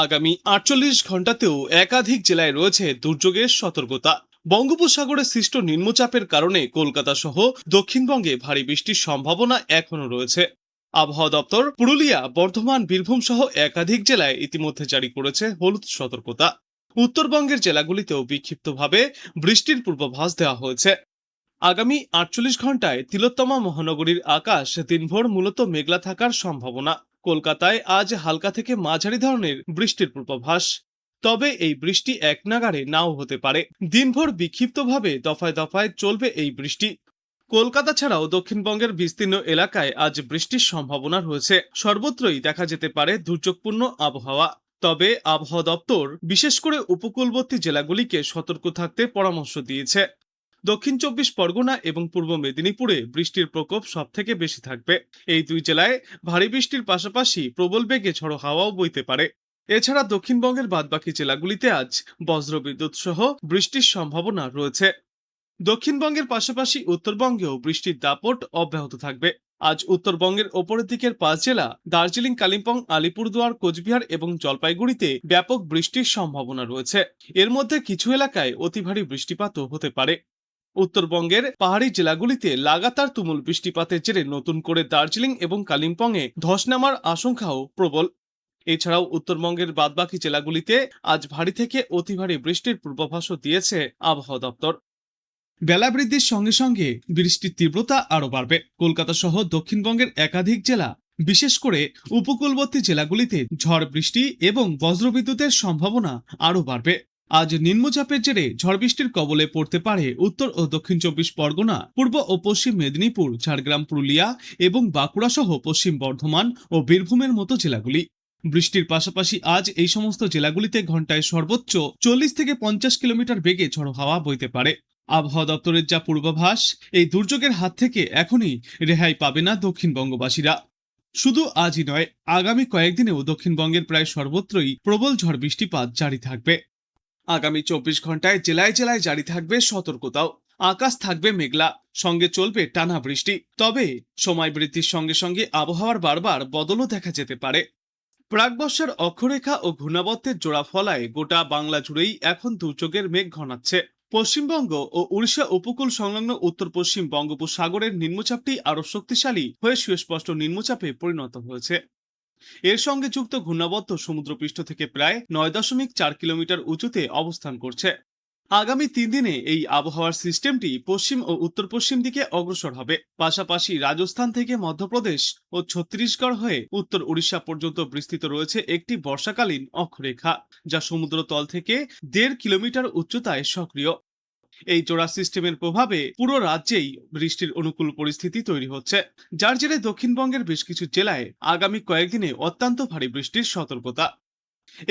আগামী ৪৮ ঘন্টাতেও একাধিক জেলায় রয়েছে দুর্যোগের সতর্কতা। বঙ্গোপসাগরে সৃষ্ট নিম্নচাপের কারণে কলকাতা সহ দক্ষিণবঙ্গে ভারী বৃষ্টির সম্ভাবনা এখনো রয়েছে। আবহাওয়া দপ্তর পুরুলিয়া, বর্ধমান, বীরভূম সহ একাধিক জেলায় ইতিমধ্যে জারি করেছে হলুদ সতর্কতা। উত্তরবঙ্গের জেলাগুলিতেও বিক্ষিপ্তভাবে বৃষ্টির পূর্বাভাস দেওয়া হয়েছে। আগামী ৪৮ ঘন্টায় তিলোত্তমা মহানগরীর আকাশ দিনভর মূলত মেঘলা থাকার সম্ভাবনা। কলকাতায় আজ হালকা থেকে মাঝারি ধরনের বৃষ্টির পূর্বাভাস। তবে এই বৃষ্টি একনাগাড়ে নাও হতে পারে। দিনভর বিক্ষিপ্তভাবে দফায় দফায় চলবে এই বৃষ্টি। কলকাতা ছাড়াও দক্ষিণবঙ্গের বিস্তীর্ণ এলাকায় আজ বৃষ্টির সম্ভাবনা রয়েছে। সর্বত্রই দেখা যেতে পারে দুর্যোগপূর্ণ আবহাওয়া। তবে আবহাওয়া দপ্তর বিশেষ করে উপকূলবর্তী জেলাগুলিকে সতর্ক থাকতে পরামর্শ দিয়েছে। দক্ষিণ ২৪ পরগনা এবং পূর্ব মেদিনীপুরে বৃষ্টির প্রকোপ সবথেকে বেশি থাকবে। এই দুই জেলায় ভারী বৃষ্টির পাশাপাশি প্রবল বেগে ঝড়ো হাওয়াও বইতে পারে। এছাড়া দক্ষিণবঙ্গের বাদবাকি জেলাগুলিতে আজ বজ্রবিদ্যুৎ সহ বৃষ্টির সম্ভাবনা রয়েছে। দক্ষিণবঙ্গের পাশাপাশি উত্তরবঙ্গেও বৃষ্টির দাপট অব্যাহত থাকবে। আজ উত্তরবঙ্গের ওপরের দিকের ৫ জেলা দার্জিলিং, কালিম্পং, আলিপুরদুয়ার, কোচবিহার এবং জলপাইগুড়িতে ব্যাপক বৃষ্টির সম্ভাবনা রয়েছে। এর মধ্যে কিছু এলাকায় অতি ভারী বৃষ্টিপাতও হতে পারে। উত্তরবঙ্গের পাহাড়ি জেলাগুলিতে লাগাতার তুমুল বৃষ্টিপাতের জেরে নতুন করে দার্জিলিং এবং কালিম্পংয়ে ধস নামার আশঙ্কাও প্রবল। এছাড়াও উত্তরবঙ্গের বাদবাকি জেলাগুলিতে আজ ভারী থেকে অতি ভারী বৃষ্টির পূর্বাভাসও দিয়েছে আবহাওয়া দপ্তর। বেলা বৃদ্ধির সঙ্গে সঙ্গে বৃষ্টির তীব্রতা আরও বাড়বে। কলকাতা সহ দক্ষিণবঙ্গের একাধিক জেলা, বিশেষ করে উপকূলবর্তী জেলাগুলিতে ঝড় বৃষ্টি এবং বজ্রবিদ্যুতের সম্ভাবনা আরও বাড়বে। আজ নিম্নচাপের জেরে ঝড় বৃষ্টির কবলে পড়তে পারে উত্তর ও দক্ষিণ ২৪ পরগনা, পূর্ব ও পশ্চিম মেদিনীপুর, ঝাড়গ্রাম, পুরুলিয়া এবং বাঁকুড়া সহ পশ্চিম বর্ধমান ও বীরভূমের মতো জেলাগুলি। বৃষ্টির পাশাপাশি আজ এই সমস্ত জেলাগুলিতে ঘন্টায় সর্বোচ্চ ৪০ থেকে ৫০ কিলোমিটার বেগে ঝড়ো হাওয়া বইতে পারে। আবহাওয়া দপ্তরের যা পূর্বাভাস, এই দুর্যোগের হাত থেকে এখনই রেহাই পাবে না দক্ষিণবঙ্গবাসীরা। শুধু আজই নয়, আগামী কয়েকদিনেও দক্ষিণবঙ্গের প্রায় সর্বত্রই প্রবল ঝড় বৃষ্টিপাত জারি থাকবে। আগামী ২৪ ঘন্টায় জেলায় জেলায় জারি থাকবে সতর্কতাও। আকাশ থাকবে মেঘলা, সঙ্গে চলবে টানা বৃষ্টি। তবে সময় বৃদ্ধির সঙ্গে সঙ্গে আবহাওয়ার বারবার বদলও দেখা যেতে পারে। প্রাক-বর্ষার অক্ষরেখা ও ঘূর্ণাবর্তের জোড়া ফলায় গোটা বাংলা জুড়েই এখন দুর্যোগের মেঘ ঘনাচ্ছে। পশ্চিমবঙ্গ ও উড়িষ্যা উপকূল সংলগ্ন উত্তর পশ্চিম বঙ্গোপসাগরের নিম্নচাপটি আরও শক্তিশালী হয়ে সুস্পষ্ট নিম্নচাপে পরিণত হয়েছে। এর সঙ্গে যুক্ত ঘূর্ণাবর্ত সমুদ্রপৃষ্ঠ থেকে প্রায় ৯.৪ কিলোমিটার উঁচুতে অবস্থান করছে। আগামী ৩ দিনে এই আবহাওয়ার সিস্টেমটি পশ্চিম ও উত্তর পশ্চিম দিকে অগ্রসর হবে। পাশাপাশি রাজস্থান থেকে মধ্যপ্রদেশ ও ছত্তিশগড় হয়ে উত্তর উড়িষ্যা পর্যন্ত বিস্তৃত রয়েছে একটি বর্ষাকালীন অক্ষরেখা, যা সমুদ্রতল থেকে ১.৫ কিলোমিটার উচ্চতায় সক্রিয়। এই জোড়া সিস্টেমের প্রভাবে পুরো রাজ্যেই বৃষ্টির অনুকূল পরিস্থিতি তৈরি হচ্ছে, যার জেরে দক্ষিণবঙ্গের বেশ কিছু জেলায় আগামী কয়েকদিনে অত্যন্ত ভারী বৃষ্টির সতর্কতা।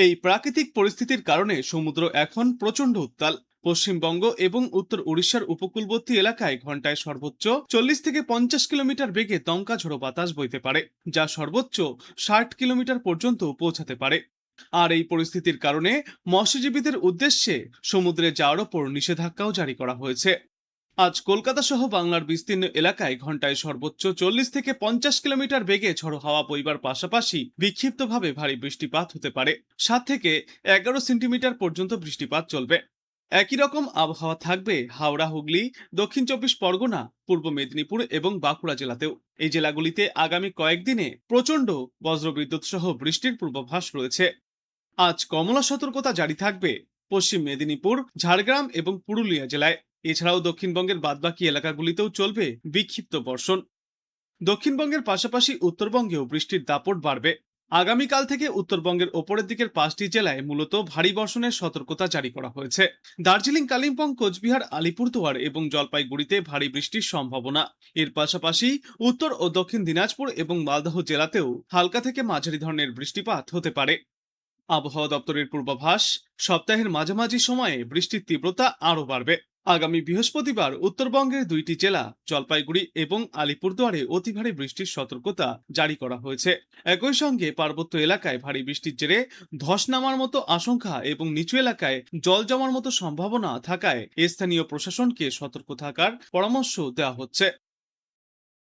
এই প্রাকৃতিক পরিস্থিতির কারণে সমুদ্র এখন প্রচণ্ড উত্তাল। পশ্চিমবঙ্গ এবং উত্তর উড়িষ্যার উপকূলবর্তী এলাকায় ঘন্টায় সর্বোচ্চ ৪০ থেকে ৫০ কিলোমিটার বেগে দমকা ঝোড়ো বাতাস বইতে পারে, যা সর্বোচ্চ ৬০ কিলোমিটার পর্যন্ত পৌঁছাতে পারে। আর এই পরিস্থিতির কারণে মৎস্যজীবীদের উদ্দেশ্যে সমুদ্রে যাওয়ার ওপর নিষেধাজ্ঞাও জারি করা হয়েছে। আজ কলকাতা সহ বাংলার বিস্তীর্ণ এলাকায় ঘন্টায় সর্বোচ্চ ৪০ থেকে ৫০ কিলোমিটার বেগে ঝড়ো হাওয়া বইবার পাশাপাশি বিক্ষিপ্তভাবে ভারী বৃষ্টিপাত হতে পারে। ৭ থেকে ১১ সেন্টিমিটার পর্যন্ত বৃষ্টিপাত চলবে। একই রকম আবহাওয়া থাকবে হাওড়া, হুগলি, দক্ষিণ ২৪ পরগনা, পূর্ব মেদিনীপুর এবং বাঁকুড়া জেলাতেও। এই জেলাগুলিতে আগামী কয়েকদিনে প্রচণ্ড বজ্রবিদ্যুৎ সহ বৃষ্টির পূর্বাভাস রয়েছে। আজ কমলা সতর্কতা জারি থাকবে পশ্চিম মেদিনীপুর, ঝাড়গ্রাম এবং পুরুলিয়া জেলায়। এছাড়াও দক্ষিণবঙ্গের বাদবাকি এলাকাগুলিতেও চলবে বিক্ষিপ্ত বর্ষণ। দক্ষিণবঙ্গের পাশাপাশি উত্তরবঙ্গেও বৃষ্টির দাপট বাড়বে। আগামীকাল থেকে উত্তরবঙ্গের ওপরের দিকের ৫টি জেলায় মূলত ভারী বর্ষণের সতর্কতা জারি করা হয়েছে। দার্জিলিং, কালিম্পং, কোচবিহার, আলিপুরদুয়ার এবং জলপাইগুড়িতে ভারী বৃষ্টির সম্ভাবনা। এর পাশাপাশি উত্তর ও দক্ষিণ দিনাজপুর এবং মালদহ জেলাতেও হালকা থেকে মাঝারি ধরনের বৃষ্টিপাত হতে পারে। আবহাওয়া দপ্তরের পূর্বাভাস, সপ্তাহের মাঝামাঝি সময়ে বৃষ্টির তীব্রতা আরও বাড়বে। আগামী বৃহস্পতিবার উত্তরবঙ্গের ২টি জেলা জলপাইগুড়ি এবং আলিপুরদুয়ারে অতি ভারী বৃষ্টির সতর্কতা জারি করা হয়েছে। একই সঙ্গে পার্বত্য এলাকায় ভারী বৃষ্টির জেরে ধস নামার মতো আশঙ্কা এবং নিচু এলাকায় জল জমার মতো সম্ভাবনা থাকায় স্থানীয় প্রশাসনকে সতর্ক থাকার পরামর্শ দেওয়া হচ্ছে।